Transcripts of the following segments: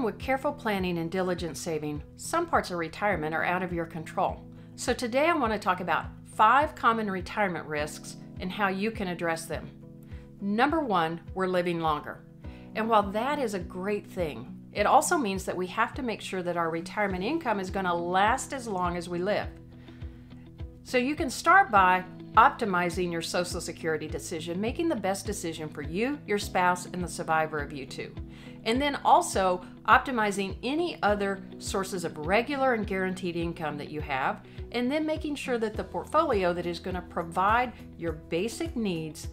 even with careful planning and diligent saving, some parts of retirement are out of your control. So today I want to talk about 5 common retirement risks and how you can address them. Number 1, we're living longer. And while that is a great thing, it also means that we have to make sure that our retirement income is going to last as long as we live. So you can start by optimizing your Social Security decision, making the best decision for you, your spouse, and the survivor of you two. And then also optimizing any other sources of regular and guaranteed income that you have, and then making sure that the portfolio that is going to provide your basic needs,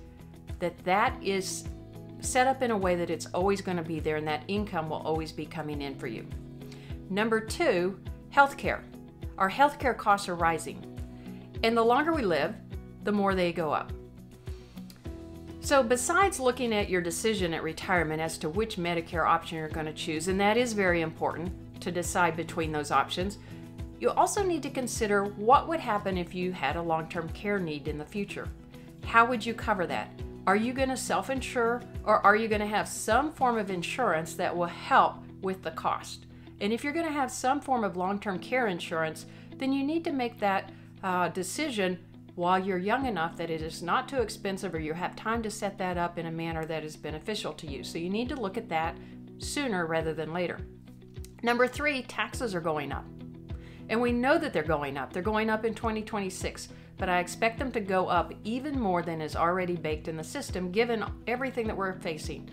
that is set up in a way that it's always going to be there and that income will always be coming in for you. Number 2, healthcare. Our healthcare costs are rising, and the longer we live, the more they go up. So besides looking at your decision at retirement as to which Medicare option you're going to choose, and that is very important to decide between those options, you also need to consider what would happen if you had a long-term care need in the future. How would you cover that? Are you going to self-insure, or are you going to have some form of insurance that will help with the cost? And if you're going to have some form of long-term care insurance, then you need to make that decision while you're young enough that it is not too expensive, or you have time to set that up in a manner that is beneficial to you. So you need to look at that sooner rather than later. Number 3, taxes are going up. And we know that they're going up. They're going up in 2026, but I expect them to go up even more than is already baked in the system, given everything that we're facing.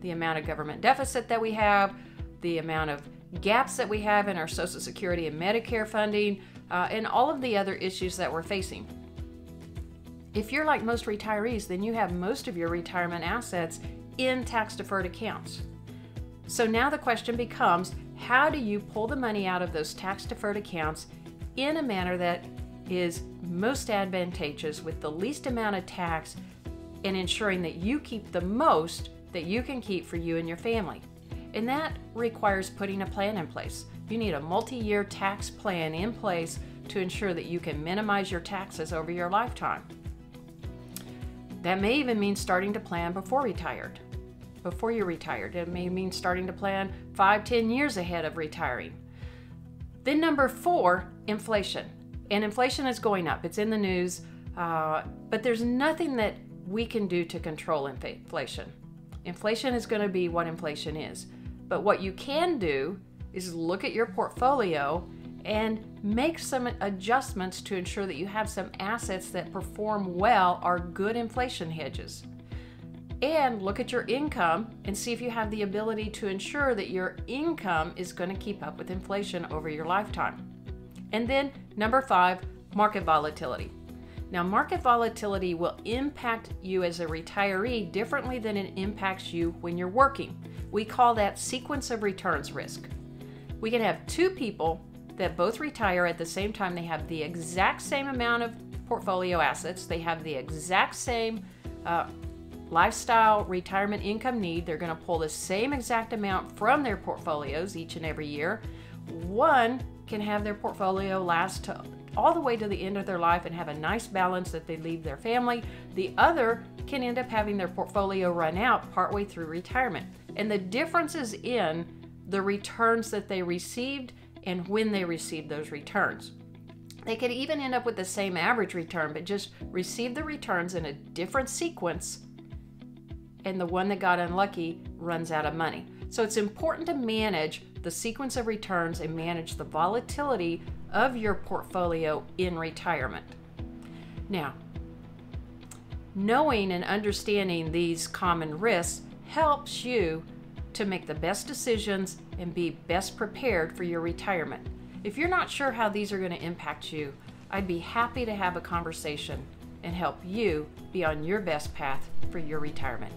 The amount of government deficit that we have, the amount of gaps that we have in our Social Security and Medicare funding, and all of the other issues that we're facing. If you're like most retirees, then you have most of your retirement assets in tax-deferred accounts. So now the question becomes, how do you pull the money out of those tax-deferred accounts in a manner that is most advantageous with the least amount of tax, and ensuring that you keep the most that you can keep for you and your family? And that requires putting a plan in place. You need a multi-year tax plan in place to ensure that you can minimize your taxes over your lifetime. That may even mean starting to plan before you're retired. It may mean starting to plan 5-10 years ahead of retiring. Then number 4, inflation. And inflation is going up. It's in the news, but there's nothing that we can do to control inflation. Inflation is going to be what inflation is. But what you can do is look at your portfolio and make some adjustments to ensure that you have some assets that perform well, are good inflation hedges. And look at your income and see if you have the ability to ensure that your income is going to keep up with inflation over your lifetime. And then number 5, market volatility. Now, market volatility will impact you as a retiree differently than it impacts you when you're working. We call that sequence of returns risk. We can have 2 people that both retire at the same time. They have the exact same amount of portfolio assets. They have the exact same lifestyle retirement income need. They're going to pull the same exact amount from their portfolios each and every year. One can have their portfolio last all the way to the end of their life and have a nice balance that they leave their family. The other can end up having their portfolio run out partway through retirement. And the difference is in the returns that they received and when they received those returns. They could even end up with the same average return, but just receive the returns in a different sequence, and the one that got unlucky runs out of money. So it's important to manage the sequence of returns and manage the volatility of your portfolio in retirement. Now, knowing and understanding these common risks helps you to make the best decisions and be best prepared for your retirement. If you're not sure how these are going to impact you, I'd be happy to have a conversation and help you be on your best path for your retirement.